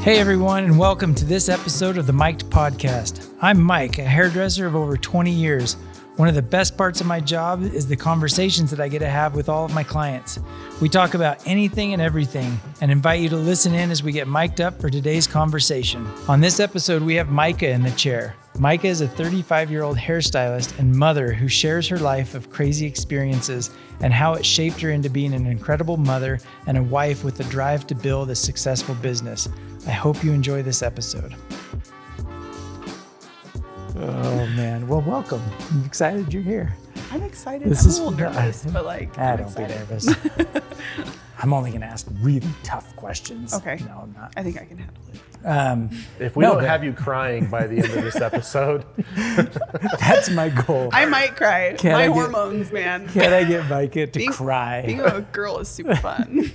Hey everyone, and welcome to this episode of the Micah podcast. I'm Mike, a hairdresser of over 20 years. One of the best parts of my job is the conversations that I get to have with all of my clients. We talk about anything and everything and invite you to listen in as we get mic'd up for today's conversation. On this episode, we have Micah in the chair. Micah is a 35-year-old hairstylist and mother who shares her life of crazy experiences and how it shaped her into being an incredible mother and a wife with the drive to build a successful business. I hope you enjoy this episode. Oh man, well, welcome. I'm excited you're here. I'm excited. I'm a little nervous, but I'm don't excited. be nervous. I'm only going to ask really tough questions. Okay. No, I'm not. I think I can handle it. If we don't have you crying by the end of this episode, that's my goal. I might cry. My hormones, man. Can I get Micah to cry? Being a girl is super fun.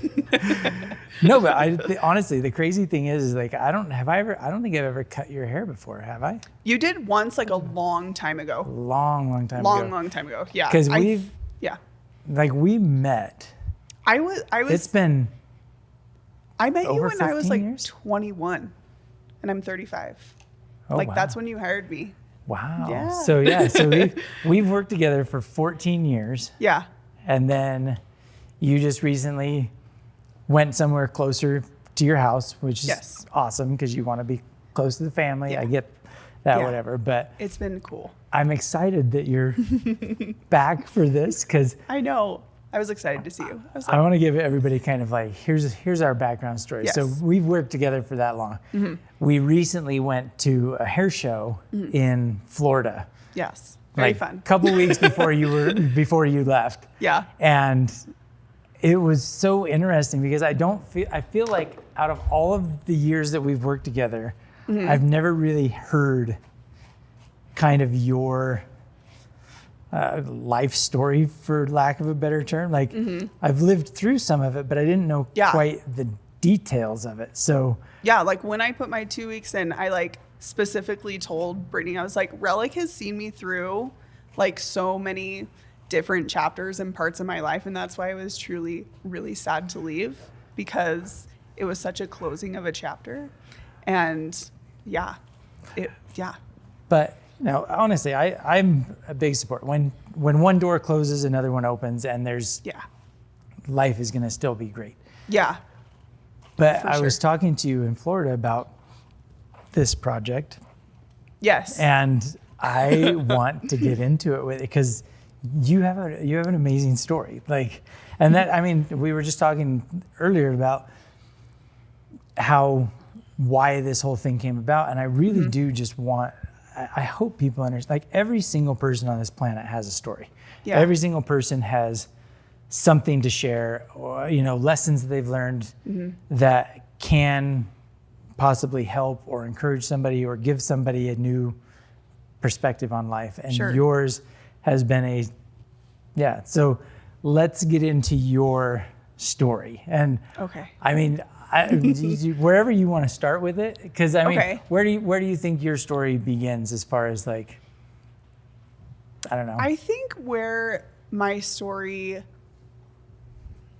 No, but honestly, the crazy thing is like I don't think I've ever cut your hair before, have I? You did once, like a long time ago. Long time ago. Long time ago. Yeah. Because we met. I was. It's been. I met you when I was like years? 21, and I'm 35. Oh, wow. That's when you hired me. Wow. Yeah. So we've worked together for 14 years. Yeah. And then you just recently went somewhere closer to your house, which is awesome because you want to be close to the family. Yeah. I get that, whatever. But it's been cool. I'm excited that you're back for this because I know. I was excited to see you. I want to give everybody kind of like, here's our background story. Yes. So we've worked together for that long. Mm-hmm. We recently went to a hair show in Florida. Yes. Very fun. A couple weeks before you left. Yeah. And it was so interesting because I feel like out of all of the years that we've worked together, I've never really heard kind of your life story, for lack of a better term. Like I've lived through some of it, but I didn't know quite the details of it. So yeah, like when I put my 2 weeks in, I like specifically told Brittany, I was like, Relic has seen me through like so many different chapters and parts of my life. And that's why I was truly, really sad to leave, because it was such a closing of a chapter. And But no, honestly, I'm a big supporter. When one door closes, another one opens, and life is going to still be great. Yeah. But I was talking to you in Florida about this project. Yes. And I want to get into it with it because you have an amazing story. Like, and that, I mean, we were just talking earlier about why this whole thing came about, and I really do just want. I hope people understand, like every single person on this planet has a story. Yeah. Every single person has something to share, or, lessons that they've learned that can possibly help or encourage somebody or give somebody a new perspective on life. And yours has been so let's get into your story. And I mean, wherever you want to start with it, because I mean, where do you think your story begins as far as like, I don't know. I think where my story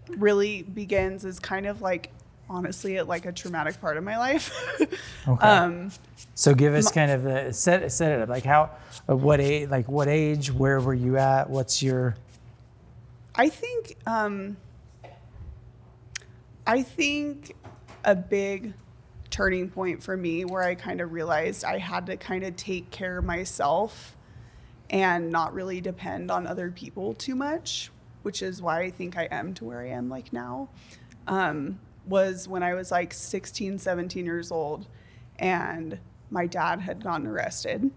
really begins is kind of like, honestly, at like a traumatic part of my life. So give us kind of the set it up. Like what age, where were you at? What's your? I think a big turning point for me where I kind of realized I had to kind of take care of myself and not really depend on other people too much, which is why I think I am to where I am like now, was when I was like 16, 17 years old, and my dad had gotten arrested,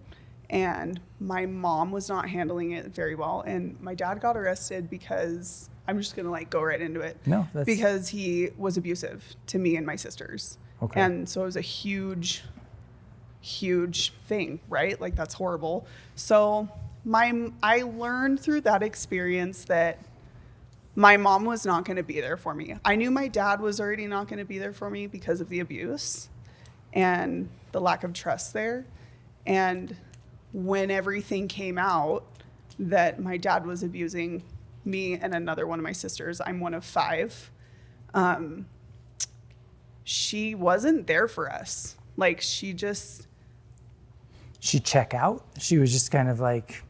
and my mom was not handling it very well. And my dad got arrested because, I'm just going to like go right into it. No, because he was abusive to me and my sisters. Okay. And so it was a huge thing, right? Like that's horrible. So I learned through that experience that my mom was not going to be there for me. I knew my dad was already not going to be there for me because of the abuse and the lack of trust there. And when everything came out that my dad was abusing me and another one of my sisters, I'm one of 5, she wasn't there for us. Like she check out? She was just kind of like...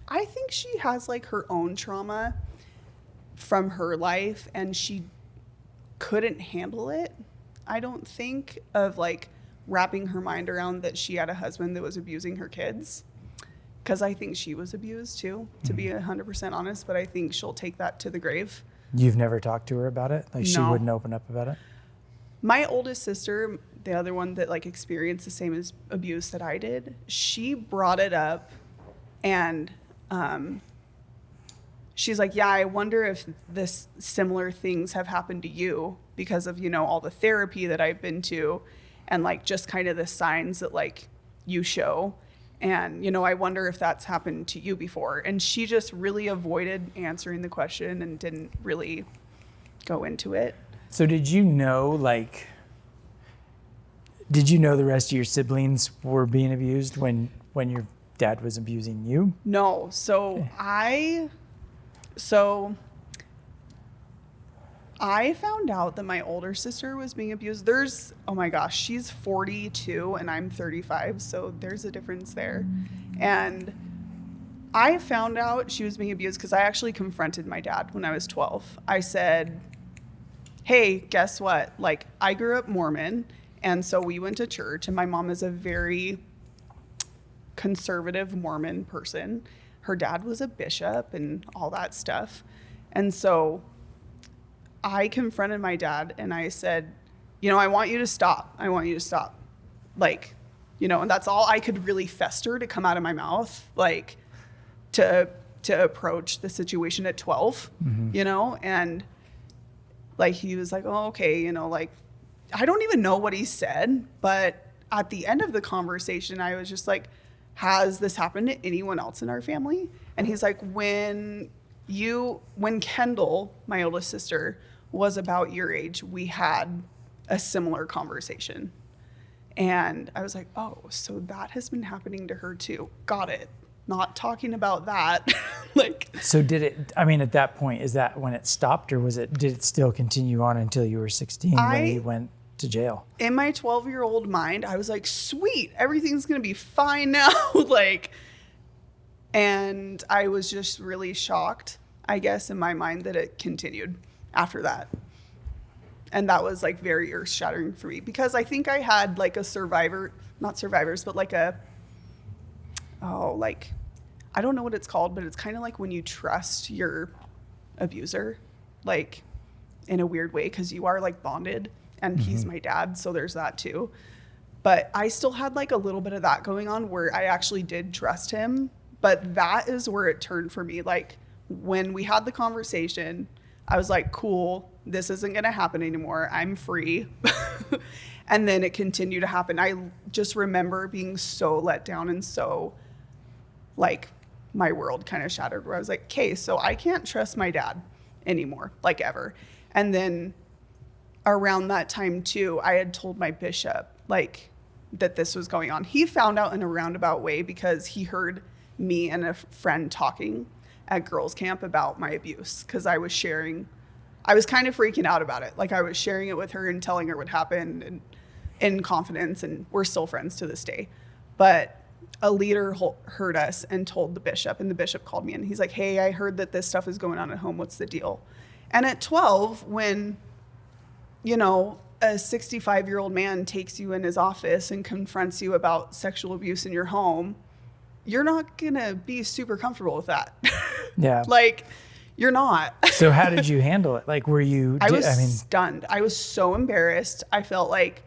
I think she has like her own trauma from her life, and she couldn't handle it. I don't think of like wrapping her mind around that she had a husband that was abusing her kids. Because I think she was abused too, to be 100% honest, but I think she'll take that to the grave. You've never talked to her about it? Like she wouldn't open up about it? My oldest sister, the other one that like experienced the same as abuse that I did, she brought it up, and she's like, yeah, I wonder if this similar things have happened to you because of, you know, all the therapy that I've been to, and like just kind of the signs that like you show. And, you know, I wonder if that's happened to you before. And she just really avoided answering the question and didn't really go into it. So did you know the rest of your siblings were being abused when your dad was abusing you? No. So I found out that my older sister was being abused. Oh my gosh, she's 42 and I'm 35. So there's a difference there. And I found out she was being abused because I actually confronted my dad when I was 12. I said, hey, guess what? Like, I grew up Mormon. And so we went to church, and my mom is a very conservative Mormon person. Her dad was a bishop and all that stuff. And so I confronted my dad and I said, you know, I want you to stop. I want you to stop. Like, you know, and that's all I could really fester to come out of my mouth, like to approach the situation at 12, you know? And like, he was like, oh, okay. You know, like, I don't even know what he said, but at the end of the conversation, I was just like, has this happened to anyone else in our family? And he's like, when Kendall, my oldest sister, was about your age, we had a similar conversation. And I was like, oh, so that has been happening to her too. Got it. Not talking about that. Like. So did it, I mean, at that point, is that when it stopped, or did it still continue on until you were 16 when he went to jail? In my 12-year-old mind, I was like, sweet, everything's going to be fine now. Like, and I was just really shocked, I guess, in my mind that it continued after that. And that was like very earth shattering for me, because I think I had like not survivors, but like I don't know what it's called, but it's kind of like when you trust your abuser, like in a weird way, because you are like bonded, and he's my dad. So there's that too. But I still had like a little bit of that going on where I actually did trust him. But that is where it turned for me. Like when we had the conversation, I was like, cool, this isn't going to happen anymore. I'm free. And then it continued to happen. I just remember being so let down and so like my world kind of shattered, where I was like, okay, so I can't trust my dad anymore, like ever. And then around that time too, I had told my bishop like that this was going on. He found out in a roundabout way because he heard me and a friend talking at girls camp about my abuse, because I was kind of freaking out about it. Like I was sharing it with her and telling her what happened, and in confidence, and we're still friends to this day. But a leader heard us and told the bishop, and the bishop called me and he's like, hey, I heard that this stuff is going on at home. What's the deal? And at 12, when, you know, a 65-year-old man takes you in his office and confronts you about sexual abuse in your home, you're not going to be super comfortable with that. Yeah. Like, you're not. So how did you handle it? Like, were you... I was stunned. I was so embarrassed. I felt like,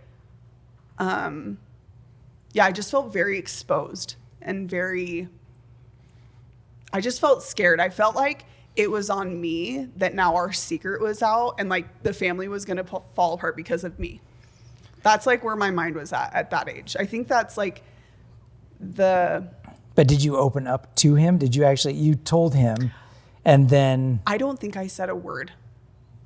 I just felt very exposed and I just felt scared. I felt like it was on me that now our secret was out, and like the family was going to fall apart because of me. That's like where my mind was at that age. I think that's like But did you open up to him? You told him, and then... I don't think I said a word.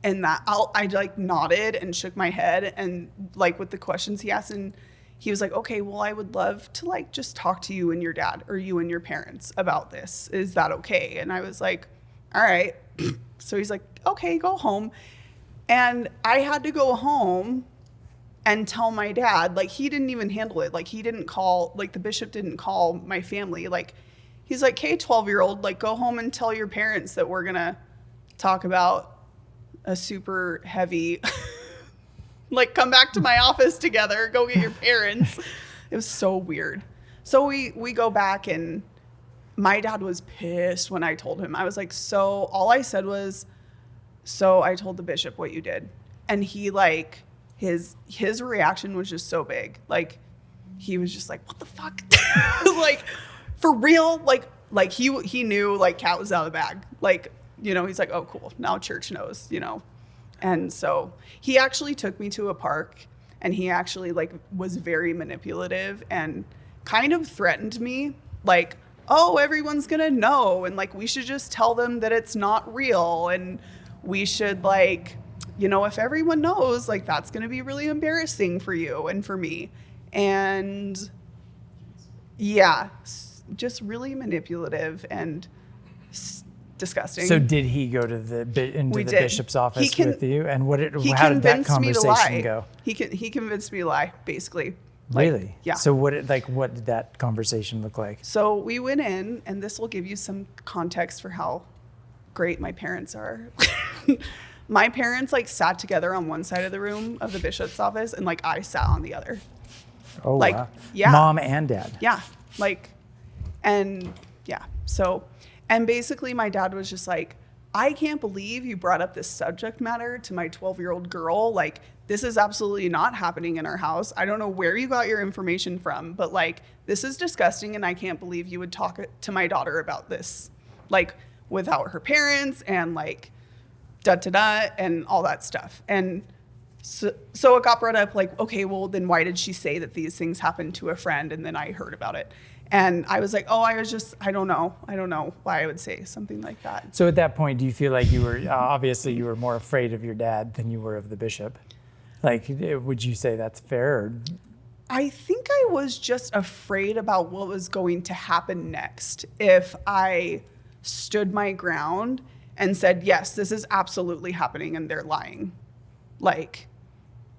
And I like nodded and shook my head, and like with the questions he asked, and he was like, okay, well, I would love to like just talk to you and your dad, or you and your parents about this. Is that okay? And I was like, all right. So he's like, okay, go home. And I had to go home and tell my dad, like, he didn't even handle it. Like, he didn't call, like, the bishop didn't call my family. Like, he's like, hey, 12-year-old, like, go home and tell your parents that we're going to talk about a super heavy, like, come back to my office together, go get your parents. It was so weird. So we go back, and my dad was pissed when I told him. I was like, so all I said was, so I told the bishop what you did. And he, like, his reaction was just so big. Like, he was just like, what the fuck? Like, for real? Like he knew, like, cat was out of the bag. Like, you know, he's like, oh, cool. Now church knows, you know? And so he actually took me to a park, and he actually, like, was very manipulative and kind of threatened me, like, oh, everyone's gonna know, and, like, we should just tell them that it's not real, and we should, like, you know, if everyone knows, like, that's gonna be really embarrassing for you and for me. And yeah, just really manipulative and disgusting. So did he go to the bishop's office with you? And how did that conversation go? He convinced me to lie, basically. Really? Like, yeah. So what did that conversation look like? So we went in, and this will give you some context for how great my parents are. My parents, like, sat together on one side of the room of the bishop's office, and, like, I sat on the other. Oh, like, wow. Yeah. Mom and dad. Yeah. Like, and yeah. So, and basically my dad was just like, I can't believe you brought up this subject matter to my 12-year-old girl. Like, this is absolutely not happening in our house. I don't know where you got your information from, but, like, this is disgusting, and I can't believe you would talk to my daughter about this, like, without her parents, and, like, da-da-da, and all that stuff. And so it got brought up, like, okay, well, then why did she say that these things happened to a friend, and then I heard about it? And I was like, oh, I don't know why I would say something like that. So at that point, do you feel like you were, obviously you were more afraid of your dad than you were of the bishop? Like, would you say that's fair? Or? I think I was just afraid about what was going to happen next if I stood my ground and said, yes, this is absolutely happening and they're lying. Like,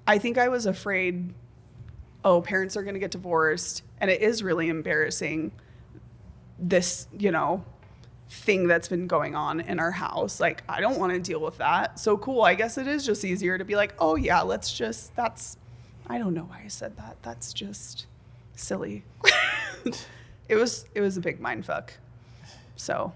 I think I was afraid, oh, parents are going to get divorced, and it is really embarrassing, this, you know, thing that's been going on in our house. Like, I don't want to deal with that. So cool. I guess it is just easier to be like, oh yeah, I don't know why I said that. That's just silly. It was a big mind fuck. So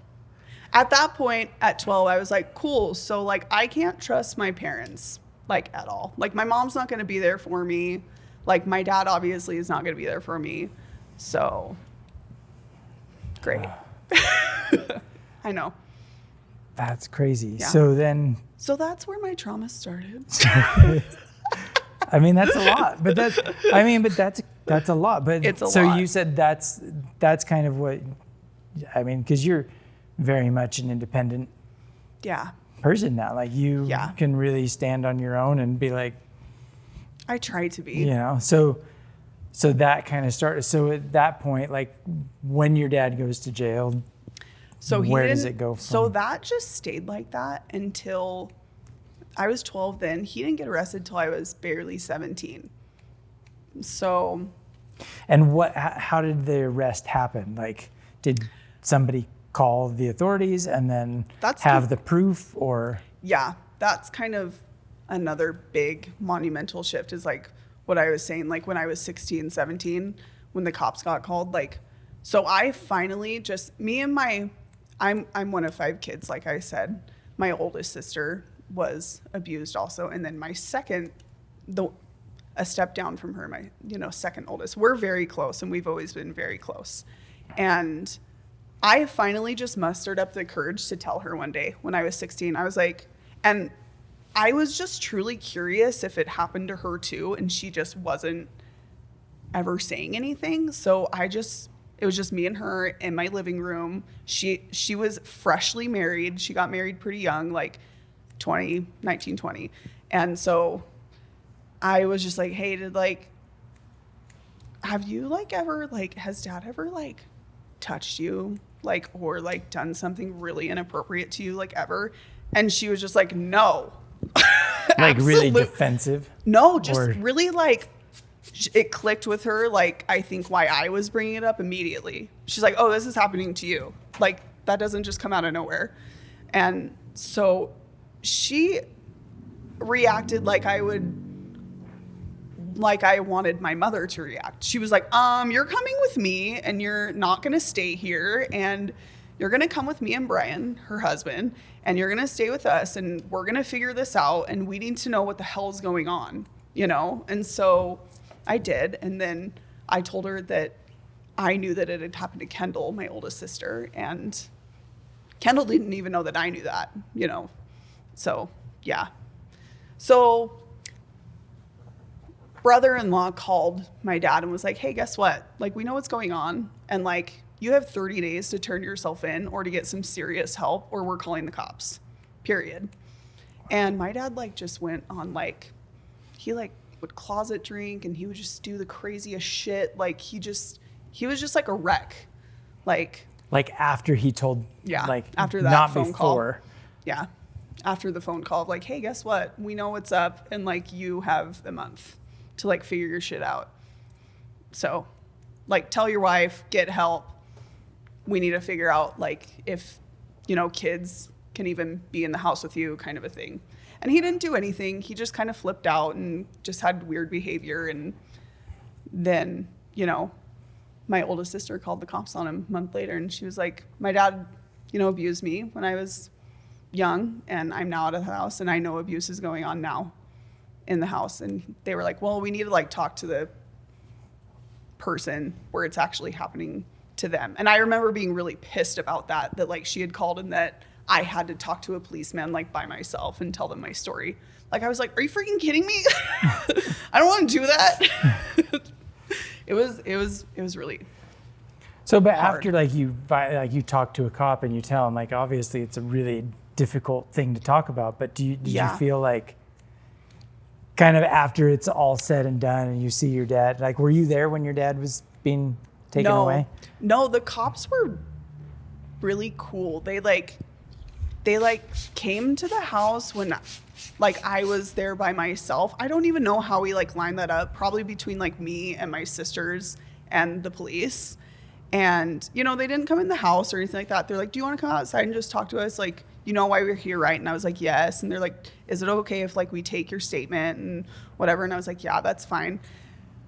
at that point at 12, I was like, cool. So, like, I can't trust my parents, like, at all. Like, my mom's not going to be there for me. Like, my dad obviously is not going to be there for me. So great. I know. That's crazy. Yeah. So that's where my trauma started. I mean, that's a lot, but that's a lot, but it's a so lot. You said that's kind of what, I mean, cause you're very much an independent person now. Like, you can really stand on your own and be like, I try to be, you know, so that kind of started. So at that point, like, when your dad goes to jail, so where does it go from? So that just stayed like that until I was 12 then. He didn't get arrested till I was barely 17. So. And how did the arrest happen? Like, did somebody call the authorities and then have the proof, or? Yeah, that's kind of another big monumental shift, is like what I was saying, like when I was 16, 17, when the cops got called, like, so I finally just, I'm one of 5 kids, like I said. My oldest sister was abused also. And then my second, a step down from her, my, second oldest. We're very close, and we've always been very close. And I finally just mustered up the courage to tell her one day when I was 16. I was like, and I was just truly curious if it happened to her too, and she just wasn't ever saying anything. So it was just me and her in my living room. She was freshly married. She got married pretty young, like 19, 20. And so I was just like, hey, have you has dad ever touched you, or done something really inappropriate to you, ever? And she was just like, no. Like really defensive? No, just really like it clicked with her. Like, I think why I was bringing it up immediately. She's like, oh, this is happening to you. Like, that doesn't just come out of nowhere. And so she reacted like I wanted my mother to react. She was like, you're coming with me and you're not going to stay here, and you're going to come with me and Brian, her husband, and you're going to stay with us, and we're going to figure this out, and we need to know what the hell's going on, you know? And so I did. And then I told her that I knew that it had happened to Kendall, my oldest sister, and Kendall didn't even know that I knew that, you know? So, yeah. So brother-in-law called my dad and was like, hey, guess what? Like, we know what's going on. And like, you have 30 days to turn yourself in or to get some serious help, or we're calling the cops, period. And my dad like just went on like, he like would closet drink and he would just do the craziest shit. Like he was just like a wreck. Like after he told, after that not phone before. Call. Yeah. After the phone call of like, hey, guess what? We know what's up. And like, you have a month to like figure your shit out. So like, tell your wife, get help. We need to figure out like if, you know, kids can even be in the house with you, kind of a thing. And he didn't do anything. He just kind of flipped out and just had weird behavior. And then, you know, my oldest sister called the cops on him a month later, and she was like, my dad, you know, abused me when I was young, and I'm now out of the house, and I know abuse is going on now in the house. And they were like, well, we need to like talk to the person where it's actually happening to them. And I remember being really pissed about that like she had called and that I had to talk to a policeman like by myself and tell them my story. Like, I was like, are you freaking kidding me? I don't want to do that. It was really so, but hard. after you talk to a cop and you tell him, like, obviously it's a really difficult thing to talk about, but did you feel like kind of after it's all said and done and you see your dad, like, were you there when your dad was being taken away? No, the cops were really cool. They came to the house when like I was there by myself. I don't even know how we like lined that up, probably between like me and my sisters and the police. And, you know, they didn't come in the house or anything like that. They're like, do you want to come outside and just talk to us? Like, you know why we're here, right? And I was like, yes. And they're like, is it okay if like we take your statement and whatever? And I was like, yeah, that's fine.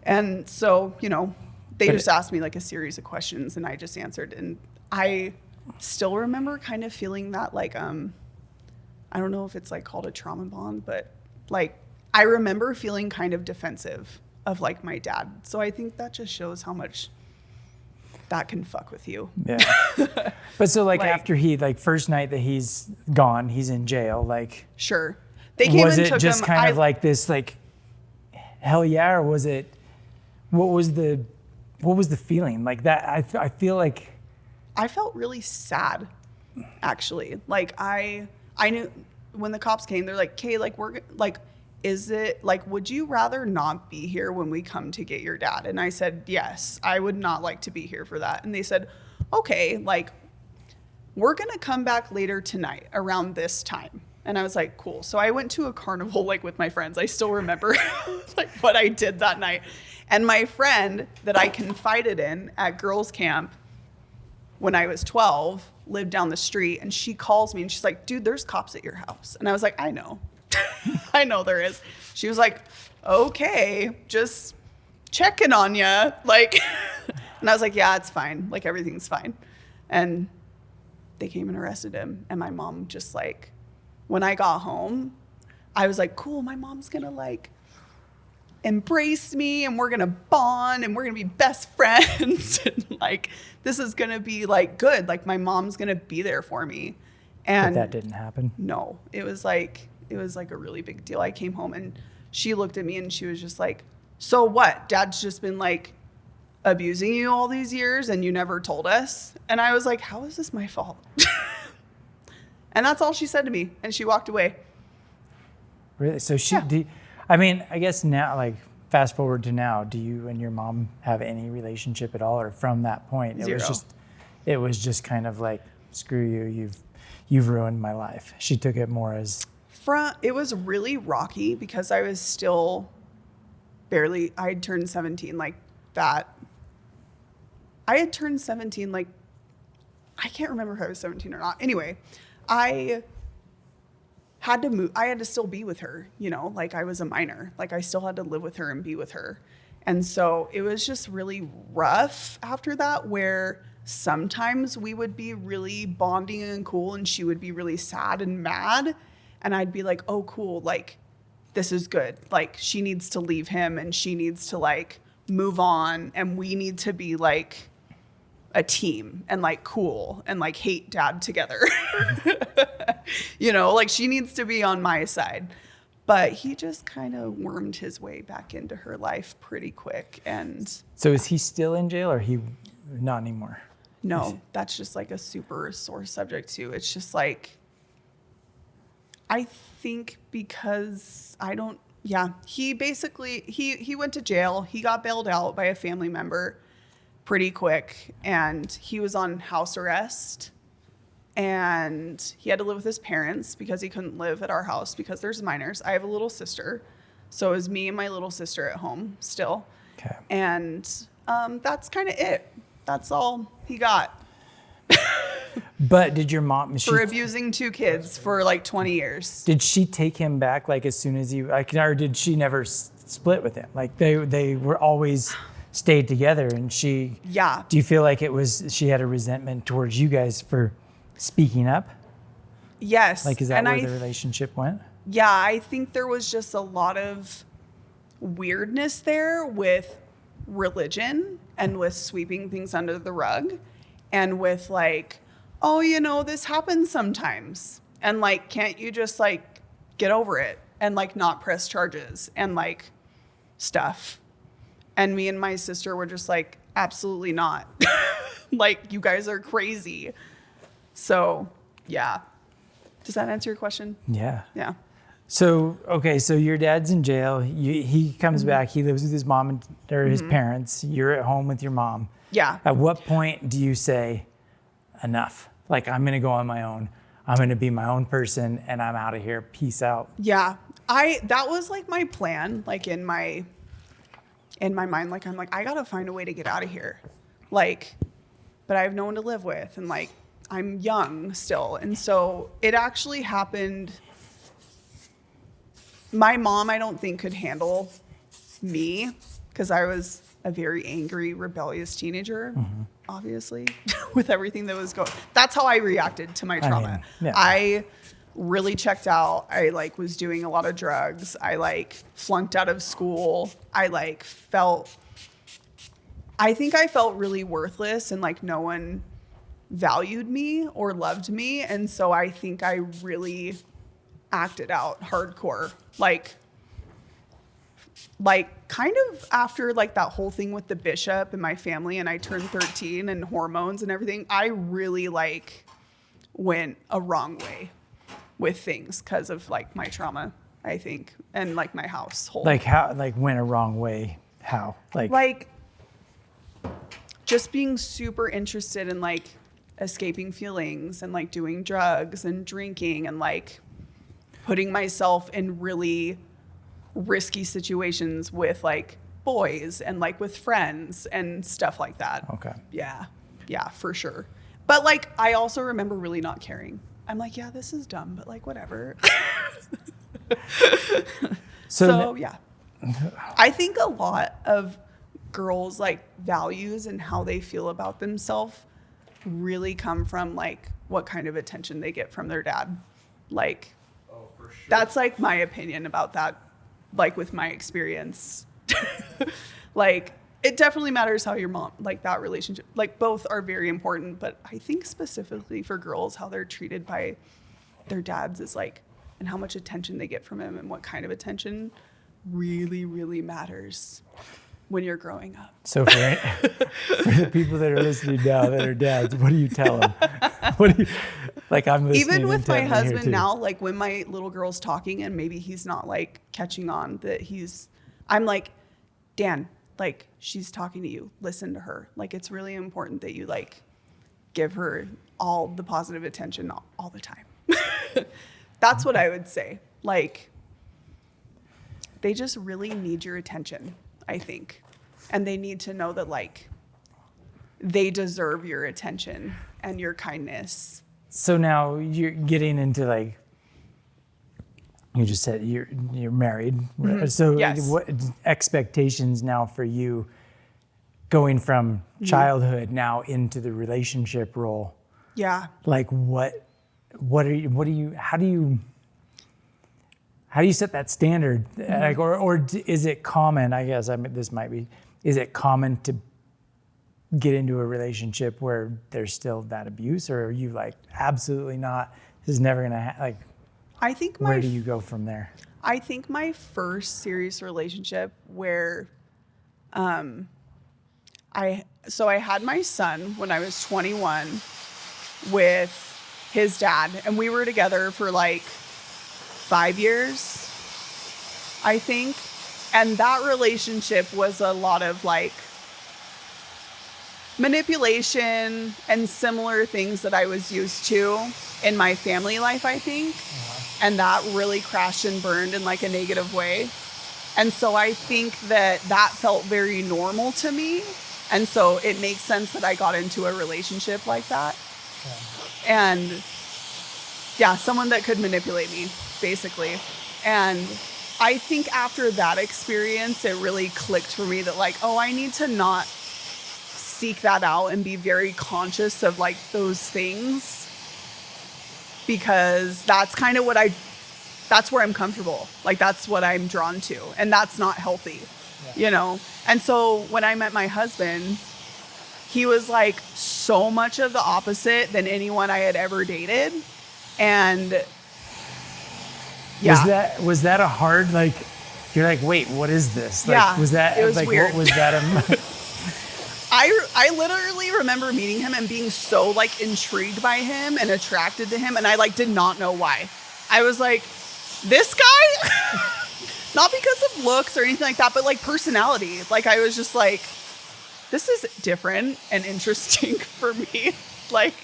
And so, you know, they just asked me like a series of questions and I just answered. And I still remember kind of feeling that like, I don't know if it's like called a trauma bond, but like I remember feeling kind of defensive of like my dad. So I think that just shows how much that can fuck with you. Yeah. But so like after he, like first night that he's gone, he's in jail, like. Sure. They came was and it took just him. kind of like this, like, hell yeah, or was it, what was the feeling? Like that, I feel like. I felt really sad, actually. Like I knew when the cops came, they're like, "Okay, like we're like, is it like, would you rather not be here when we come to get your dad?" And I said, yes, I would not like to be here for that. And they said, okay, like we're gonna come back later tonight around this time. And I was like, cool. So I went to a carnival like with my friends. I still remember like what I did that night. And my friend that I confided in at girls camp when I was 12 lived down the street, and she calls me and she's like, dude, there's cops at your house. And I was like, I know. I know there is. She was like, okay, just checking on you. Like, and I was like, yeah, it's fine. Like, everything's fine. And they came and arrested him. And my mom just like, when I got home, I was like, cool, my mom's gonna like embrace me and we're gonna bond and we're gonna be best friends. And like, this is gonna be like good. Like, my mom's gonna be there for me. And but that didn't happen. No, it was like a really big deal. I came home and she looked at me and she was just like, so what? Dad's just been like abusing you all these years and you never told us? And I was like, how is this my fault? And that's all she said to me. And she walked away. Really? So she, Yeah. I mean, I guess now, like fast forward to now, do you and your mom have any relationship at all? Or from that point, Zero. it was just kind of like, screw you, you've ruined my life. She took it more as It was really rocky because I was still I had turned 17 like that. I had turned 17 like, I can't remember if I was 17 or not. Anyway, I had to move. I had to still be with her, like I was a minor. Like I still had to live with her and be with her. And so it was just really rough after that, where sometimes we would be really bonding and cool and she would be really sad and mad. And I'd be like, oh, cool. Like, this is good. Like, she needs to leave him and she needs to like move on. And we need to be like a team and like cool and like hate dad together. Like she needs to be on my side. But he just kind of wormed his way back into her life pretty quick. And so is he still in jail or he not anymore? No, that's just like a super sore subject too. It's just like, I think because he basically, he went to jail. He got bailed out by a family member pretty quick and he was on house arrest. And he had to live with his parents because he couldn't live at our house because there's minors. I have a little sister. So it was me and my little sister at home still. Okay. And that's kind of it. That's all he got. But did your mom... For abusing 2 kids for like 20 years. Did she take him back like as soon as or did she never split with him? Like they were always stayed together and she... Yeah. Do you feel like she had a resentment towards you guys for speaking up? Yes. Like, is that where the relationship went? Yeah, I think there was just a lot of weirdness there with religion and with sweeping things under the rug and with like, oh, this happens sometimes. And like, can't you just like get over it and like not press charges and like stuff? And me and my sister were just like, absolutely not. Like, you guys are crazy. So, yeah. Does that answer your question? Yeah. Yeah. So, okay, so your dad's in jail. He comes back. He lives with his mom or his parents. You're at home with your mom. Yeah. At what point do you say, enough? Like, I'm going to go on my own. I'm going to be my own person and I'm out of here. Peace out. Yeah. That was like my plan, like in my mind. Like, I'm like, I got to find a way to get out of here. Like, but I have no one to live with. And like, I'm young still. And so it actually happened. My mom, I don't think, could handle me because I was a very angry, rebellious teenager, obviously, with everything that was going. That's how I reacted to my trauma. I really checked out. I like was doing a lot of drugs. I like flunked out of school. I think I felt really worthless and like no one valued me or loved me. And so I think I really acted out hardcore. Like kind of after like that whole thing with the bishop and my family and I turned 13 and hormones and everything, I really like went a wrong way with things because of like my trauma, I think, and like my household. Like how, like went a wrong way? How? Like just being super interested in like escaping feelings and like doing drugs and drinking and like putting myself in really risky situations with like boys and like with friends and stuff like that. Okay. Yeah, for sure. But like, I also remember really not caring. I'm like, yeah, this is dumb, but like, whatever. So yeah, I think a lot of girls like values and how they feel about themselves really come from like what kind of attention they get from their dad. Like, oh, for sure. That's like my opinion about that. Like with my experience, like it definitely matters how your mom, like that relationship, like both are very important. But I think specifically for girls, how they're treated by their dads is like, and how much attention they get from him and what kind of attention really, really matters when you're growing up. So for the people that are listening now that are dads, what do you tell them? What do you, like I'm listening. Even with my husband now, like when my little girl's talking and maybe he's not like catching on that I'm like, Dan, like she's talking to you, listen to her. Like it's really important that you like give her all the positive attention all the time. That's what I would say. Like, they just really need your attention, I think. And they need to know that, like, they deserve your attention and your kindness. So now you're getting into, like, you just said you're married. Mm-hmm. So yes. What expectations now for you going from childhood now into the relationship role? Yeah. Like how do you set that standard? Like, or is it common, I guess, is it common to get into a relationship where there's still that abuse, or are you like, absolutely not, this is never gonna like, I think where do you go from there? I think my first serious relationship where I had my son when I was 21 with his dad, and we were together for like 5 years, I think. And that relationship was a lot of like manipulation and similar things that I was used to in my family life, I think. And that really crashed and burned in like a negative way. And so I think that felt very normal to me. And so it makes sense that I got into a relationship like that. Yeah. And yeah, someone that could manipulate me, basically. And I think after that experience, it really clicked for me that like, oh, I need to not seek that out and be very conscious of like those things, because that's kind of that's where I'm comfortable. Like, that's what I'm drawn to, and that's not healthy, you know? And so when I met my husband, he was like so much of the opposite than anyone I had ever dated. And yeah. Was that a hard, like, you're like, wait, what is this? Like, yeah. Was that, it was like, weird. what was that? I literally remember meeting him and being so like intrigued by him and attracted to him. And I like did not know why. I was like, this guy? Not because of looks or anything like that, but like personality. Like, I was just like, this is different and interesting for me. Like,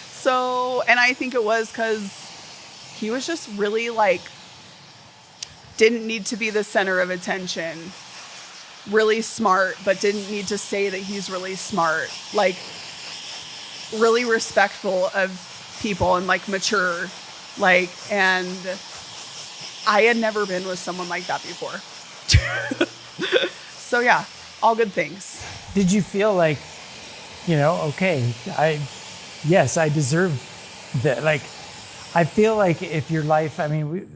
so, and I think it was because he was just really like, didn't need to be the center of attention. Really smart, but didn't need to say that he's really smart. Like, really respectful of people and like mature. Like, and I had never been with someone like that before. So yeah, all good things. Did you feel like, okay, I deserve that. Like, I feel like if your life, I mean,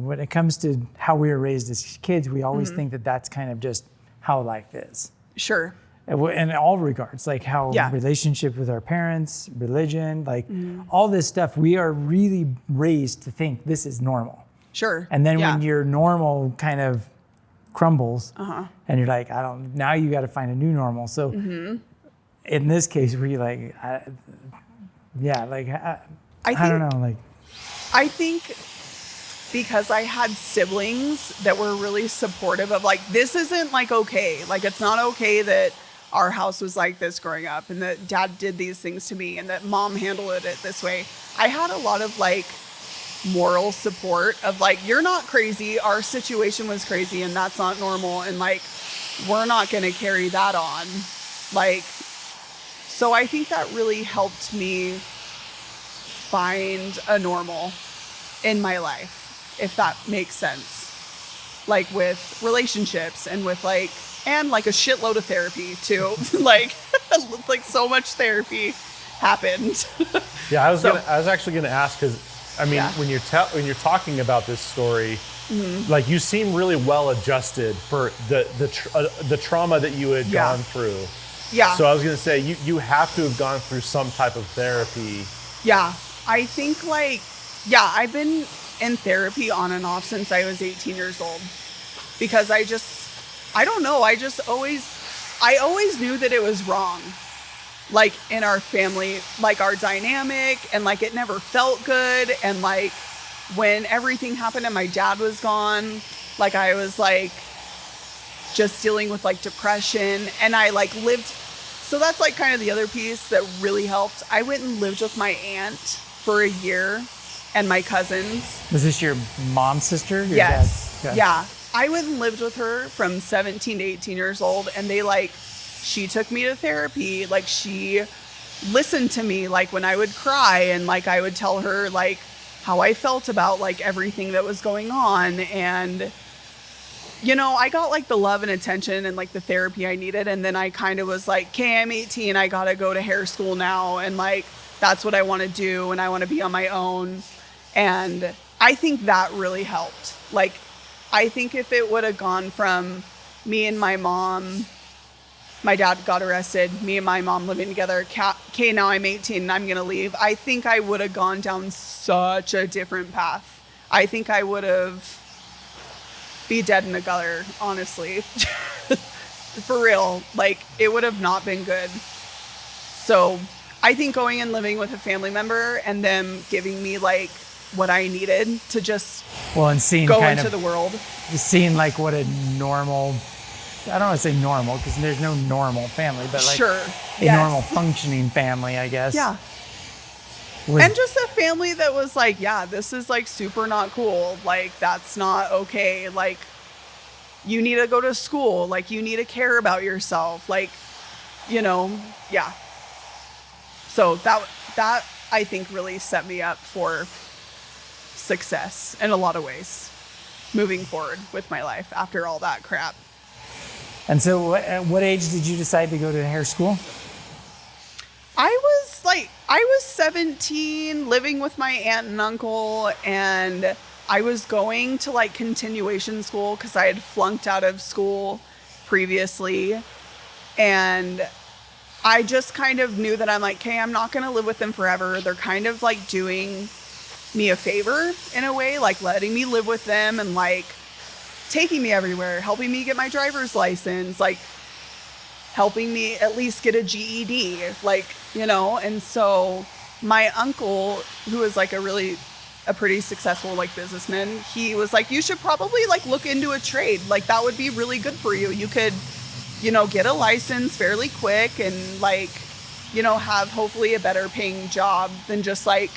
when it comes to how we were raised as kids, we always think that that's kind of just how life is. Sure. In all regards, like how relationship with our parents, religion, like all this stuff, we are really raised to think this is normal. Sure. And then when your normal kind of crumbles and you're like, now you got to find a new normal. So in this case, were you like, I don't know. Like, I think because I had siblings that were really supportive of like, this isn't like okay. Like, it's not okay that our house was like this growing up and that dad did these things to me and that mom handled it this way. I had a lot of like moral support of like, you're not crazy. Our situation was crazy and that's not normal. And like, we're not going to carry that on. Like, so I think that really helped me find a normal in my life, if that makes sense. Like with relationships and with like, and like a shitload of therapy too. Like so much therapy happened. Yeah, I was actually gonna ask, because I mean, when you're talking about this story, like, you seem really well adjusted for the trauma that you had gone through. Yeah. So I was gonna say, you have to have gone through some type of therapy. Yeah, I think I've been in therapy on and off since I was 18 years old, because I don't know. I always knew that it was wrong, like in our family, like our dynamic, and like it never felt good. And like when everything happened and my dad was gone, like I was like just dealing with like depression, and I like lived. So that's like kind of the other piece that really helped. I went and lived with my aunt for a year and my cousins. Was this your mom's sister? Your Yes. dad's? Okay. Yeah. I went and lived with her from 17 to 18 years old, and she took me to therapy. Like, she listened to me, like, when I would cry, and like I would tell her like how I felt about like everything that was going on. And I got like the love and attention and like the therapy I needed. And then I kind of was like, okay, I'm 18, I gotta go to hair school now, and like that's what I want to do, and I want to be on my own. And I think that really helped. Like, I think if it would have gone from me and my mom, my dad got arrested, me and my mom living together, okay, now I'm 18 and I'm going to leave, I think I would have gone down such a different path. I think I would have be dead in the gutter, honestly. For real. Like, it would have not been good. So I think going and living with a family member and them giving me like what I needed to just and seeing go kind into of the world. Seeing like what a normal, I don't want to say normal because there's no normal family, but like Sure. a normal functioning family, I guess. Yeah. And just a family that was like, yeah, this is like super not cool. Like, that's not okay. Like, you need to go to school. Like, you need to care about yourself. Like, yeah. So that I think really set me up for success in a lot of ways moving forward with my life after all that crap. And so at what age did you decide to go to hair school? I was 17, living with my aunt and uncle, and I was going to like continuation school because I had flunked out of school previously. And I just kind of knew that I'm like, okay, I'm not going to live with them forever. They're kind of like doing me a favor in a way, like letting me live with them and like taking me everywhere, helping me get my driver's license, like helping me at least get a GED, like, and so my uncle, who is like a pretty successful like businessman, he was like, you should probably like look into a trade. Like, that would be really good for you. You could, get a license fairly quick and like, have hopefully a better paying job than just like,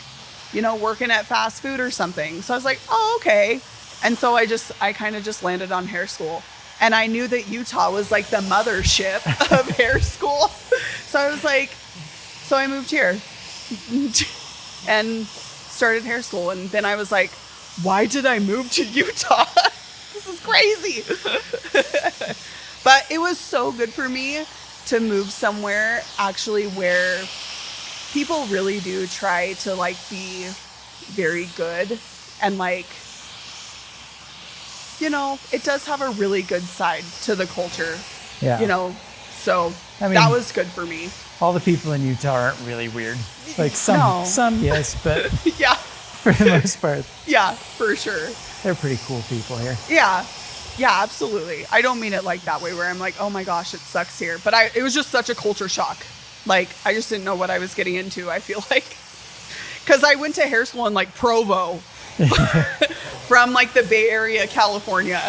working at fast food or something. So I was like, oh, okay. And so I kind of just landed on hair school. And I knew that Utah was like the mothership of hair school. So I was like, so I moved here and started hair school. And then I was like, why did I move to Utah? This is crazy. But it was so good for me to move somewhere actually where people really do try to like be very good and like, it does have a really good side to the culture. Yeah. So I mean, that was good for me. All the people in Utah aren't really weird. Like some yes, but yeah, for the most part. Yeah, for sure. They're pretty cool people here. Yeah. Yeah, absolutely. I don't mean it like that way where I'm like, oh my gosh, it sucks here. But it was just such a culture shock. Like, I just didn't know what I was getting into, I feel like. Because I went to hair school in like Provo from like the Bay Area, California.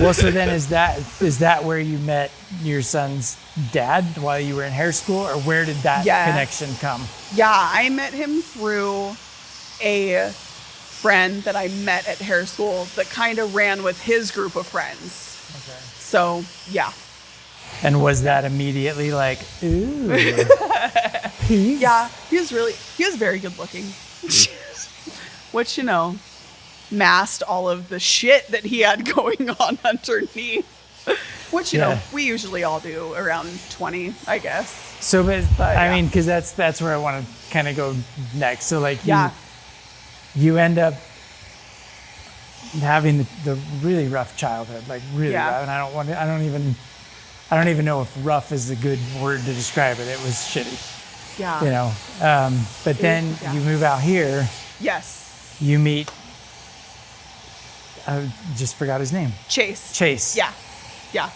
Well, so then is that where you met your son's dad while you were in hair school, or where did that connection come? Yeah, I met him through a friend that I met at hair school that kind of ran with his group of friends. Okay. So, yeah. And was that immediately like, ooh? Yeah, he was very good looking. Which, masked all of the shit that he had going on underneath. Which, we usually all do around 20, I guess. So, but I mean, because that's where I want to kind of go next. So, like, you end up having the really rough childhood, like really rough. And I don't even know if rough is a good word to describe it. It was shitty. Yeah. But then you move out here. Yes. You meet, I just forgot his name. Chase. Yeah. Yeah.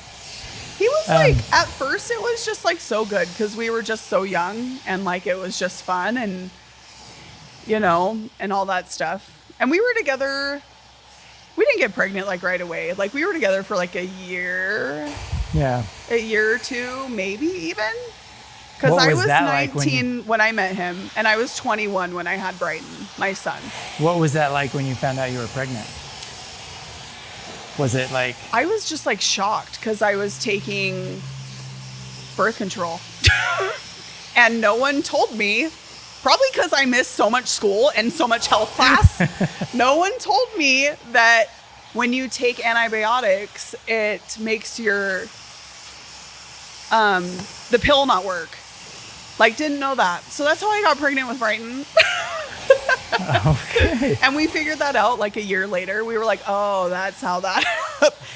He was like, at first it was just like so good because we were just so young and like it was just fun and, and all that stuff. And we were together. We didn't get pregnant like right away. Like we were together for like a year. Yeah. A year or two, maybe even. Because I was that 19 when I met him, and I was 21 when I had Brighton, my son. What was that like when you found out you were pregnant? Was it like... I was just like shocked because I was taking birth control. And no one told me, probably because I missed so much school and so much health class. No one told me that when you take antibiotics, it makes your, the pill not work. Like, didn't know that. So that's how I got pregnant with Brighton. Okay. And we figured that out like a year later. We were like, oh, that's how that,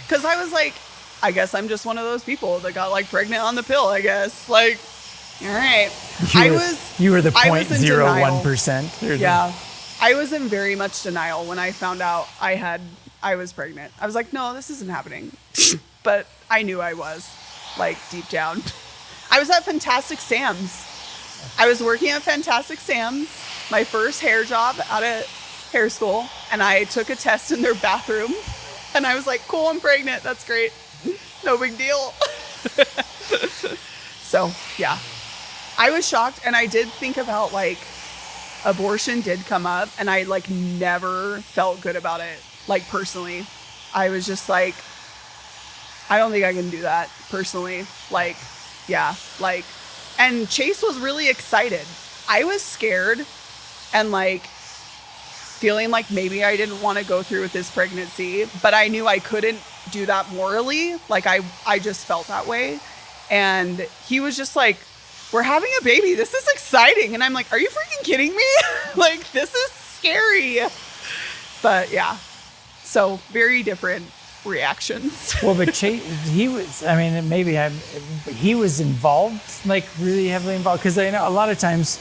because I was like, I guess I'm just one of those people that got like pregnant on the pill, I guess. Like, all right. You were the 0.01%. Yeah. I was in very much denial when I found out I was pregnant. I was like, no, this isn't happening. But I knew I was, like, deep down. I was at Fantastic Sam's. I was working at Fantastic Sam's, my first hair job out of hair school, and I took a test in their bathroom, and I was like, cool, I'm pregnant. That's great. No big deal. So, yeah. I was shocked, and I did think about, like, abortion did come up, and I, like, never felt good about it, like, personally. I was just like, I don't think I can do that, personally. Like, yeah, like, and Chase was really excited. I was scared and, like, feeling like maybe I didn't want to go through with this pregnancy, but I knew I couldn't do that morally. Like, I just felt that way. And he was just like, we're having a baby. This is exciting. And I'm like, are you freaking kidding me? Like, this is scary. But yeah, so very different reactions. Well, but Chase, he was involved, like really heavily involved. Because I know a lot of times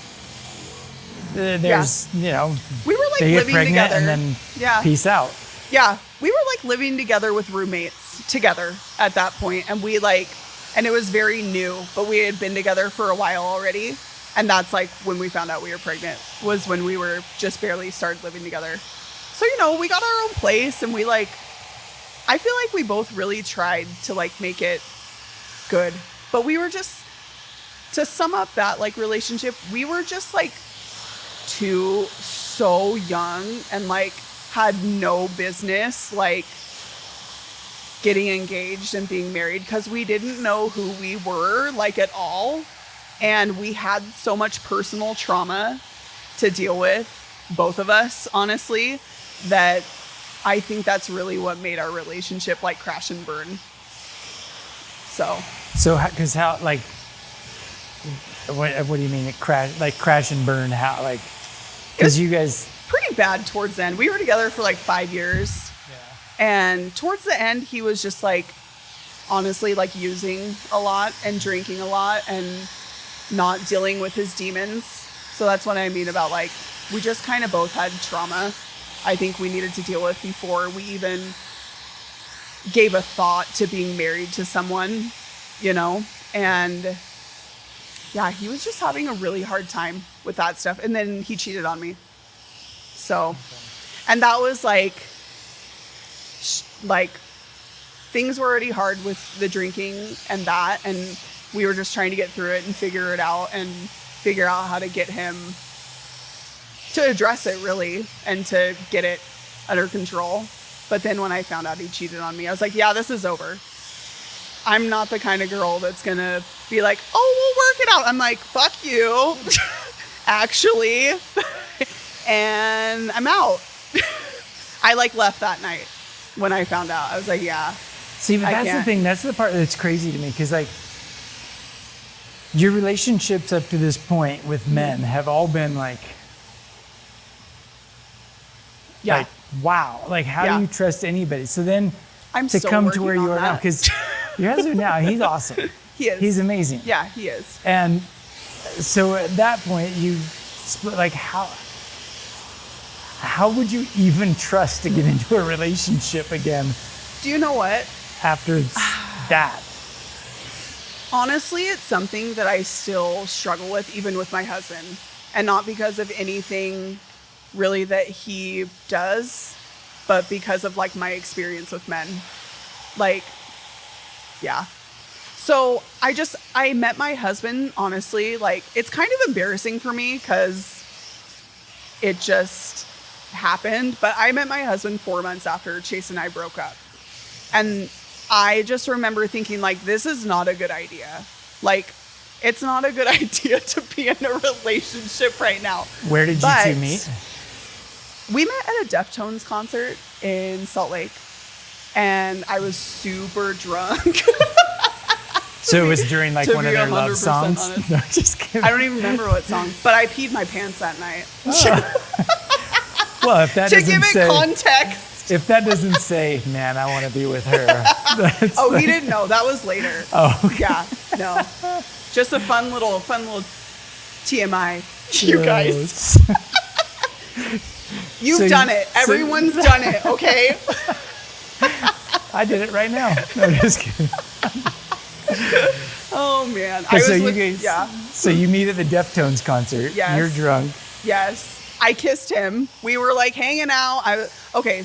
there's, you know, we were like they get living pregnant together. and then peace out. Yeah. We were like living together with roommates together at that point. And we like, and it was very new, but we had been together for a while already. And that's like when we found out we were pregnant, was when we were just barely started living together. So, you know, we got our own place, and we like, I feel like we both really tried to like make it good. But we were just, to sum up that like relationship, we were just like two so young and like had no business like getting engaged and being married, because we didn't know who we were like at all. And we had so much personal trauma to deal with, both of us, honestly, that I think that's really what made our relationship like crash and burn. So because how, like, what do you mean it crash and burn? How, like, because you guys pretty bad towards the end. We were together for like 5 years. And towards the end, he was just like, honestly, like using a lot and drinking a lot and not dealing with his demons. So that's what I mean about like, we just kind of both had trauma I think we needed to deal with before we even gave a thought to being married to someone, you know? And yeah, he was just having a really hard time with that stuff. And then he cheated on me. So, and that was like things were already hard with the drinking and that, and we were just trying to get through it and figure it out and figure out how to get him to address it really and to get it under control. But then when I found out he cheated on me, I was like, yeah, this is over. I'm not the kind of girl that's gonna be like, oh, we'll work it out. I'm like, fuck you, actually. And I'm out. I like left that night when I found out. I was like, yeah. See, but that's the thing. That's the part that's crazy to me, because like your relationships up to this point with men have all been like, like, wow, like how do you trust anybody? So then to come to where you are now, because your husband now, he's awesome. He is. He's amazing. Yeah, he is. And so at that point, you split, like how would you even trust to get into a relationship again? Do you know what? After that. Honestly, it's something that I still struggle with, even with my husband. And not because of anything really that he does, but because of like my experience with men. Like, yeah. So I met my husband, honestly, like, it's kind of embarrassing for me because it just happened. But I met my husband 4 months after Chase and I broke up. And I just remember thinking, like, this is not a good idea. Like, it's not a good idea to be in a relationship right now. Where did you two meet? We met at a Deftones concert in Salt Lake. And I was super drunk. So it was during like one of their love songs? Honest. No, just kidding. I don't even remember what song, but I peed my pants that night. Well, if that to doesn't give it say, context. If that doesn't say, man, I want to be with her. Oh, he didn't know. That was later. Oh, okay. Yeah, no. Just a fun little TMI, you guys. You've done it. Everyone's done it, okay? I did it right now. No, just kidding. Oh, man. So you meet at the Deftones concert. Yes. You're drunk. Yes. I kissed him. We were like hanging out.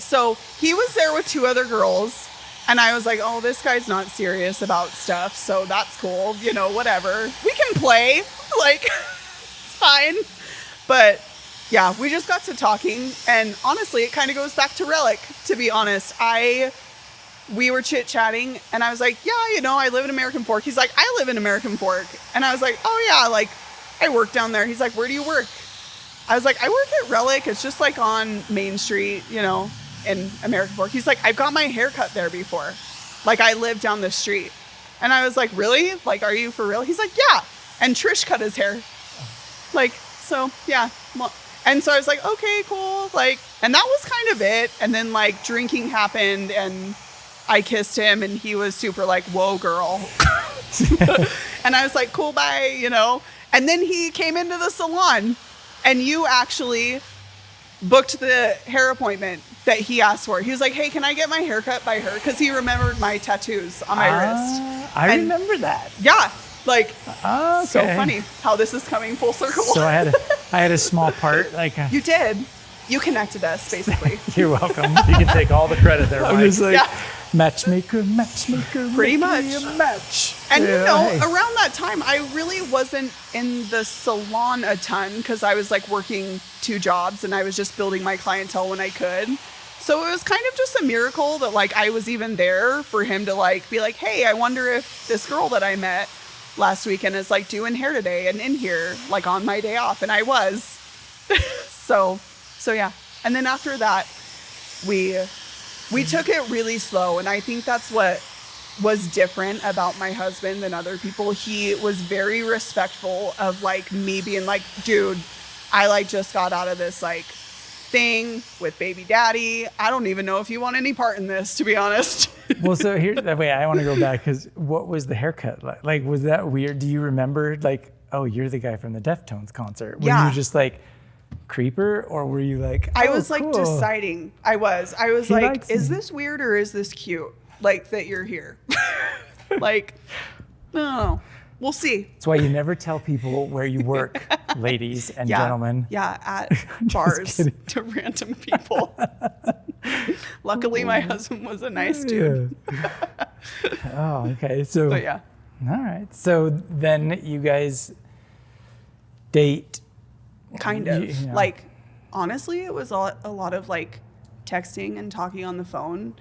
So he was there with 2 other girls. And I was like, oh, this guy's not serious about stuff. So that's cool. You know, whatever. We can play. Like, it's fine. But yeah, we just got to talking. And honestly, it kind of goes back to Relic, to be honest. We were chit-chatting, and I was like, yeah, you know, I live in American Fork. He's like, I live in American Fork. And I was like, oh, yeah, like, I work down there. He's like, where do you work? I was like, I work at Relic. It's just, like, on Main Street, you know, in American Fork. He's like, I've got my hair cut there before. Like, I live down the street. And I was like, really? Like, are you for real? He's like, yeah. And Trish cut his hair. Like, so, yeah. And so I was like, okay, cool. Like, and that was kind of it. And then, like, drinking happened, and I kissed him, and he was super like, whoa, girl. And I was like, cool, bye, you know. And then he came into the salon, and you actually booked the hair appointment that he asked for. He was like, hey, can I get my hair cut by her? Because he remembered my tattoos on my wrist. I remember that. Yeah. Like, okay. So funny how this is coming full circle. So I had a small part. Like You did. You connected us, basically. You're welcome. You can take all the credit there, Mike. I'm just like, Yeah. matchmaker. Pretty much. A match. And yeah, you know, hey. around that time, I really wasn't in the salon a ton because I was like working 2 jobs and I was just building my clientele when I could. So it was kind of just a miracle that like I was even there for him to like be like, hey, I wonder if this girl that I met last weekend is like doing hair today and in here like on my day off. And I was. So yeah. And then after that, we took it really slow. And I think that's what was different about my husband than other people. He was very respectful of like me being like, dude, I like just got out of this like thing with baby daddy. I don't even know if you want any part in this, to be honest. Well, so here's that way. I want to go back because what was the haircut like? Like, was that weird? Do you remember like, oh, you're the guy from the Deftones concert? Were you just like creeper, or were you like, I was like cool. deciding. I was He like, likes is me. this weird or is this cute? Like that you're here. Like, no, we'll see. That's why you never tell people where you work, ladies and gentlemen. Yeah, at bars to random people. Luckily, my husband was a nice dude. Yeah. Oh, okay. So, But yeah. all right. So then you guys date. Kind of. You know. Like, honestly, it was a lot of like texting and talking on the phone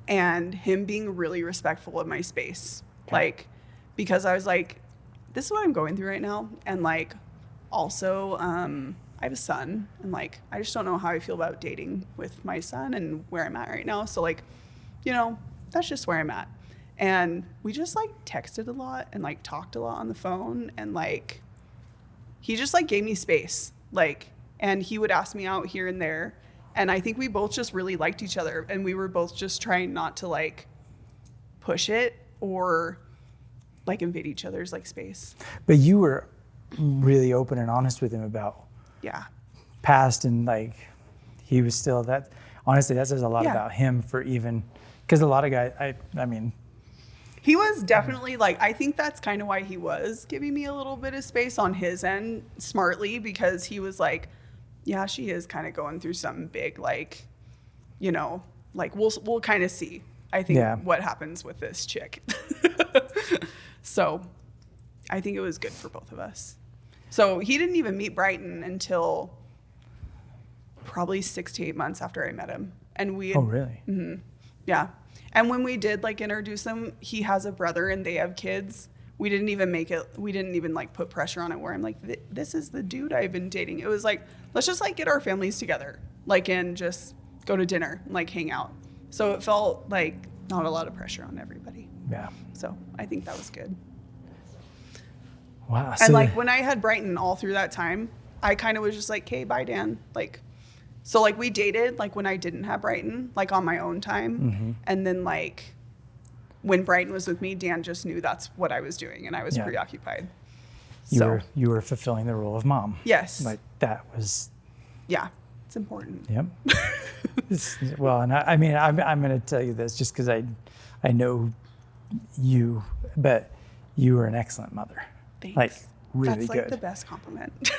and him being really respectful of my space. Okay. Like, because I was like, this is what I'm going through right now. And like, also, I have a son and like, I just don't know how I feel about dating with my son and where I'm at right now. So like, you know, that's just where I'm at. And we just like texted a lot and like talked a lot on the phone and like, he just like gave me space. Like, and he would ask me out here and there. And I think we both just really liked each other. And we were both just trying not to like push it or like invade each other's like space. But you were really open and honest with him about past, and like he was still that. Honestly, that says a lot about him for even, because a lot of guys, I mean. He was definitely like, I think that's kind of why he was giving me a little bit of space on his end smartly, because he was like, yeah, she is kind of going through something big. Like, you know, like we'll kind of see, I think, what happens with this chick. So I think it was good for both of us. So he didn't even meet Brighton until probably 6 to 8 months after I met him. And we had, Oh, really? Mm-hmm, yeah. And when we did like introduce him, he has a brother and they have kids. We didn't even like put pressure on it where I'm like, this is the dude I've been dating. It was like, let's just like get our families together, like, and just go to dinner and like hang out. So it felt like not a lot of pressure on everybody. Yeah. So I think that was good. Wow. And like when I had Brighton all through that time, I kind of was just like, okay, bye, Dan. Like, so like we dated like when I didn't have Brighton, like on my own time. Mm-hmm. And then like when Brighton was with me, Dan just knew that's what I was doing and I was preoccupied. You were fulfilling the role of mom. Yes. Like that was. Yeah. It's important. Yep. Well, and I mean, I'm going to tell you this just because I know you, but you were an excellent mother. Thanks. Like really That's good. like the best compliment.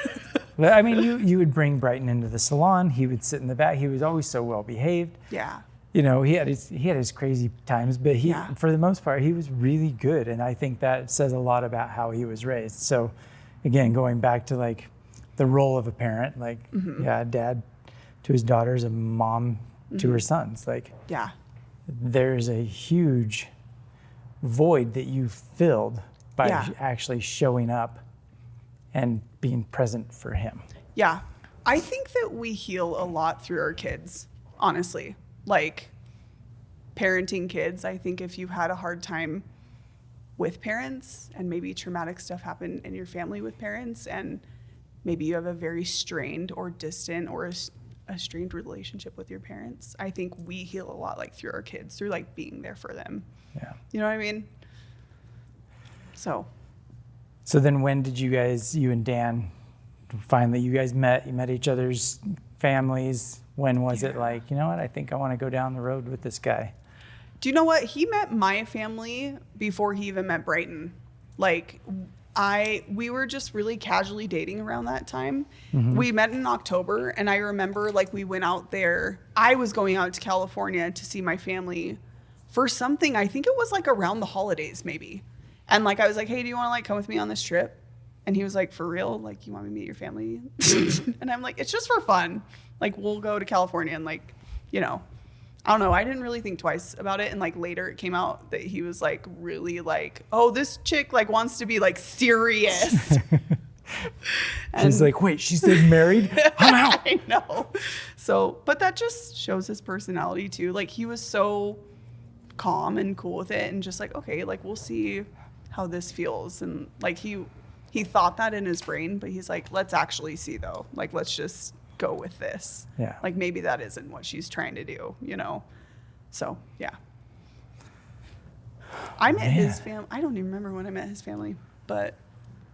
But I mean, you would bring Brighton into the salon. He would sit in the back. He was always so well behaved. Yeah. You know, he had his crazy times, but for the most part, he was really good. And I think that says a lot about how he was raised. So again, going back to like the role of a parent, like, dad to his daughters, a mom to her sons, like, there's a huge void that you filled by actually showing up and being present for him. Yeah. I think that we heal a lot through our kids, honestly. Like parenting kids, I think if you had a hard time with parents and maybe traumatic stuff happened in your family with parents and maybe you have a very strained or distant or a strained relationship with your parents, I think we heal a lot like through our kids, through like being there for them. Yeah. You know what I mean? So then when did you and Dan finally, you guys met? You met each other's families. When was it like, you know what, I think I want to go down the road with this guy? Do you know what? He met my family before he even met Brighton. Like we were just really casually dating around that time. Mm-hmm. We met in October and I remember like we went out there. I was going out to California to see my family for something. I think it was like around the holidays maybe. And like I was like, hey, do you want to like come with me on this trip? And he was like, for real? Like, you want me to meet your family? And I'm like, it's just for fun. Like, we'll go to California and like, you know, I don't know. I didn't really think twice about it. And like later it came out that he was like really like, oh, this chick like wants to be like serious. She's like, wait, she said married? I'm out. I know. So, but that just shows his personality too. Like he was so calm and cool with it and just like, okay, like we'll see how this feels. And like he thought that in his brain, but he's like, let's actually see though. Like, let's just go with this. Yeah. Like maybe that isn't what she's trying to do, you know? So yeah. I met his family. I don't even remember when I met his family, but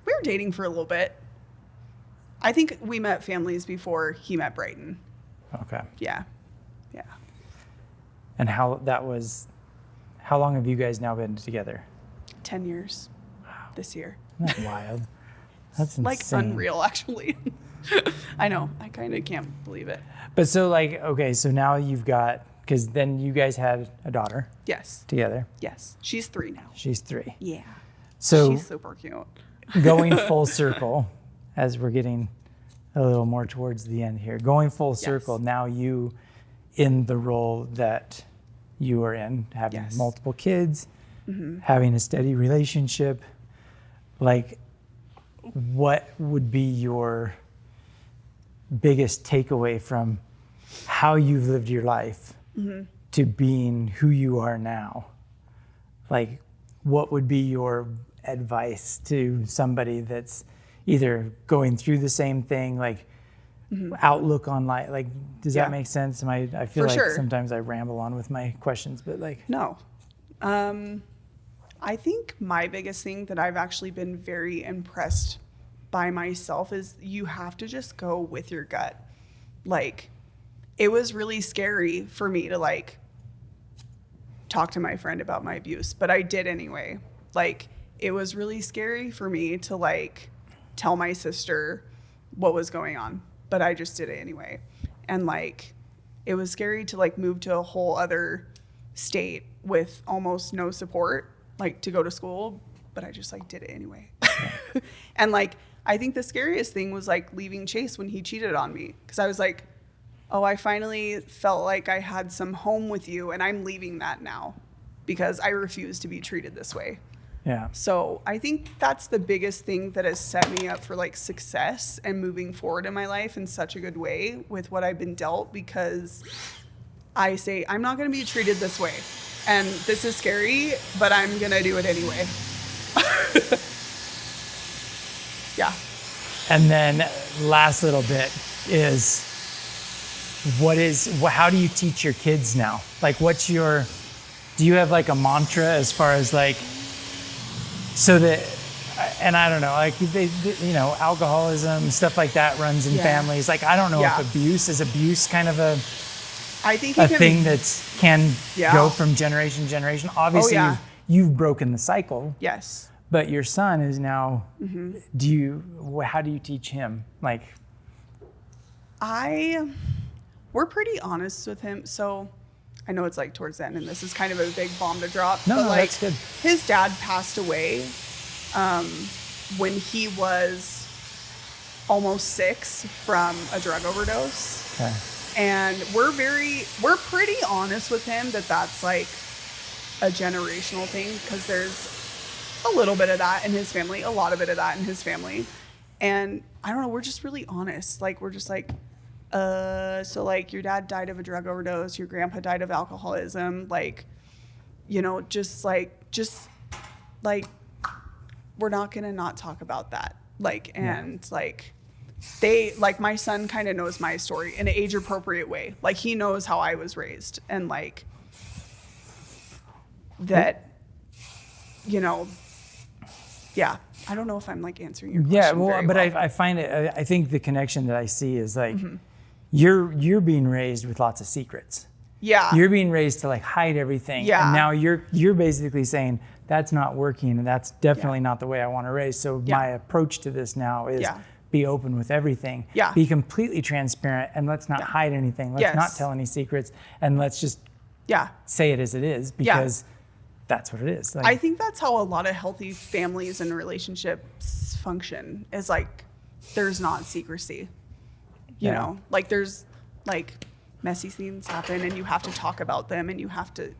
we were dating for a little bit. I think we met families before he met Brighton. Okay. Yeah. Yeah. And how long have you guys now been together? 10 years this year. Isn't that wild? That's insane. Like unreal, actually. I know. I kind of can't believe it. But so like, okay, so now you've got, because then you guys had a daughter. Yes. Together. Yes. She's 3 now. She's 3. Yeah. So she's super cute. Going full circle, as we're getting a little more towards the end here, going full circle, now you in the role that you are in, having multiple kids, having a steady relationship, like what would be your biggest takeaway from how you've lived your life to being who you are now? Like, what would be your advice to somebody that's either going through the same thing, like outlook on life? Like, does that make sense? I feel like sometimes I ramble on with my questions, but like. No. I think my biggest thing that I've actually been very impressed by myself is you have to just go with your gut. Like, it was really scary for me to like talk to my friend about my abuse, but I did anyway. Like, it was really scary for me to like tell my sister what was going on, but I just did it anyway. And like, it was scary to like move to a whole other state with almost no support, like to go to school. but I just like did it anyway. And like, I think the scariest thing was like leaving Chase when he cheated on me. Cause I was like, oh, I finally felt like I had some home with you and I'm leaving that now because I refuse to be treated this way. Yeah. So I think that's the biggest thing that has set me up for like success and moving forward in my life in such a good way with what I've been dealt, because I say, I'm not going to be treated this way. And this is scary, but I'm going to do it anyway. Yeah. And then last little bit is, how do you teach your kids now? Like, do you have like a mantra as far as like, so that, and I don't know, like they alcoholism, stuff like that runs in families. Like, I don't know if is abuse kind of a thing that can go from generation to generation. Obviously, you've broken the cycle. Yes. But your son is now, how do you teach him? Like, we're pretty honest with him. So I know it's like towards the end and this is kind of a big bomb to drop. No, but like, that's good. His dad passed away when he was almost 6 from a drug overdose. Okay. And we're pretty honest with him that that's like a generational thing, because there's a little bit of that in his family, a lot of it of that in his family. And I don't know, we're just really honest. Like, we're just like, so like your dad died of a drug overdose, your grandpa died of alcoholism, like, just like, we're not going to not talk about that. Like, and like, my son kind of knows my story in an age appropriate way. Like, he knows how I was raised, and like that, I don't know if I'm like answering your question. Yeah, well, but well. I find it, I think the connection that I see is like, you're being raised with lots of secrets. Yeah. You're being raised to like hide everything. Yeah. And now you're basically saying that's not working and that's definitely not the way I want to raise. So my approach to this now is be open with everything. Yeah. Be completely transparent, and let's not hide anything. Let's not tell any secrets, and let's just say it as it is, because that's what it is. Like, I think that's how a lot of healthy families and relationships function, is like, there's not secrecy. You know, like there's like messy things happen and you have to talk about them, and you have to,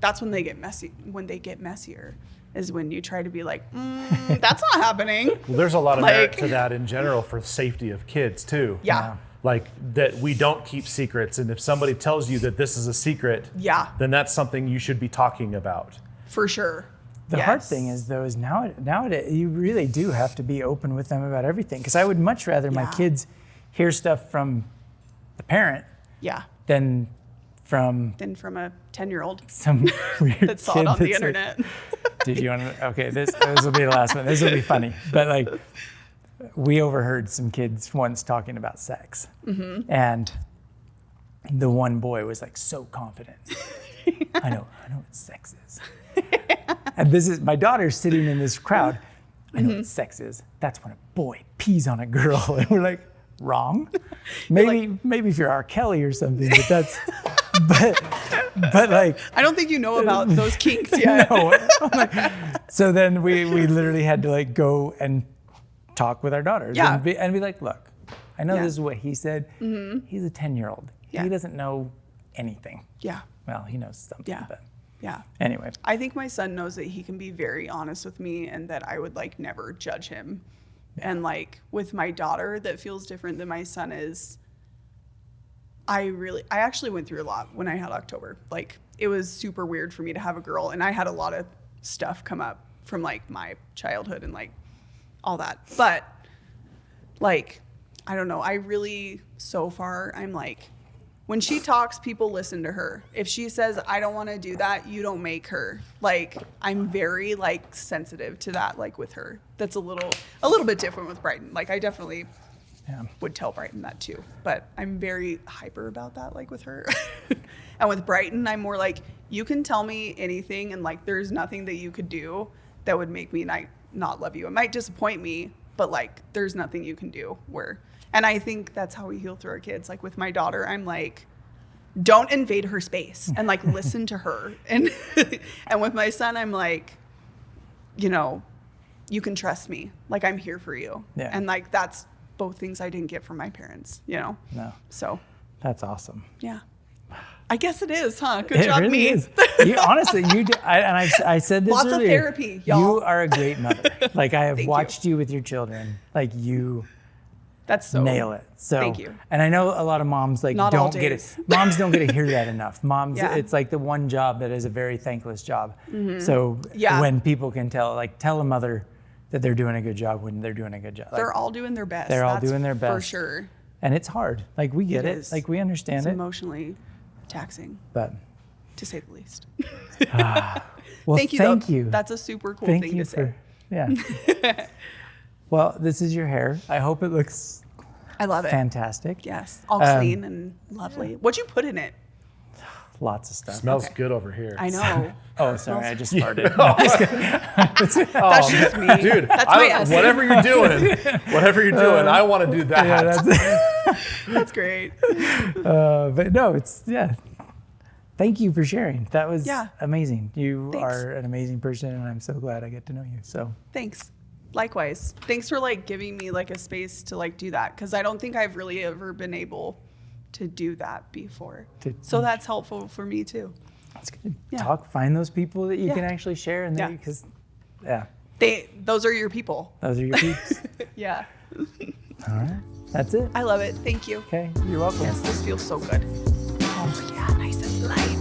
that's when they get messy. When they get messier is when you try to be like, that's not happening. Well, there's a lot of merit to that in general for the safety of kids too. Yeah. Like that we don't keep secrets. And if somebody tells you that this is a secret, then that's something you should be talking about. For sure. The hard thing is, though, is nowadays you really do have to be open with them about everything. Because I would much rather my kids hear stuff from the parent than from a 10-year-old some weird that saw it on the internet. Did you want to? Okay, this will be the last one. This will be funny. But like, we overheard some kids once talking about sex, and the one boy was like so confident. I know what sex is. And this is my daughter's sitting in this crowd. I know what sex is. That's when a boy pees on a girl, and we're like, wrong. Maybe if you're R. Kelly or something, but that's. But like, I don't think you know about those kinks yet. No. So then we literally had to like go and talk with our daughters and be like, look, I know this is what he said. He's a 10-year-old. He doesn't know anything. Yeah. Well, he knows something. But anyway, I think my son knows that he can be very honest with me, and that I would like never judge him. And like with my daughter, that feels different than my son is. I actually went through a lot when I had October. Like, it was super weird for me to have a girl, and I had a lot of stuff come up from like my childhood and like all that. But like, I don't know. I really, so far, I'm like, when she talks, people listen to her. If she says, I don't want to do that, you don't make her. Like, I'm very like sensitive to that, like with her. That's a little bit different with Brighton. Like, I definitely would tell Brighton that too. But I'm very hyper about that, like with her. And with Brighton, I'm more like, you can tell me anything, and like, there's nothing that you could do that would make me not love you. It might disappoint me, but like, there's nothing you can do and I think that's how we heal through our kids. Like with my daughter, I'm like, don't invade her space, and like listen to her. And and with my son, I'm like, you can trust me. Like, I'm here for you. Yeah. And like, that's both things I didn't get from my parents, you know? No. So. That's awesome. Yeah. I guess it is, huh? Good job, really me. Is. Honestly, you do, I said this Lots earlier. of therapy, y'all. You are a great mother. Like, I have Thank watched you with your children. Like, you That's so nail it. So, thank you. And I know a lot of moms like Not all don't get it. days. Moms don't get to hear that enough. Moms, Yeah. it's like the one job that is a very thankless job. Mm-hmm. So Yeah. when people can tell a mother that they're doing a good job when they're doing a good job. They're all doing their best. they're all That's doing their for best. sure. And it's hard. Like, we get it. is. Like, we understand It's it. emotionally taxing, But to say the least. well, Thank you. thank though. you. That's a super cool Thank thing you to say. Yeah. Well, this is your hair. I hope it looks I love it. fantastic. Yes, all clean and lovely. What'd you put in it? Lots of stuff. Smells Okay. good over here. I know. Oh, sorry, I just farted. That's just me. Dude, That's my essence. whatever you're doing, I want to do that. Yeah, That's great. but no, thank you for sharing. That was Yeah. amazing. You Thanks. are an amazing person, and I'm so glad I get to know you. So Thanks. Likewise. Thanks for like giving me like a space to like do that, because I don't think I've really ever been able to do that before. So that's helpful for me too. that's good. Yeah. Find those people that you Yeah. can actually share, and Yeah. because Those are your people. those are your peeps. Yeah. All right, that's it. I love it. Thank you. Okay, you're welcome. Yes, this feels so good. Oh yeah, nice and light.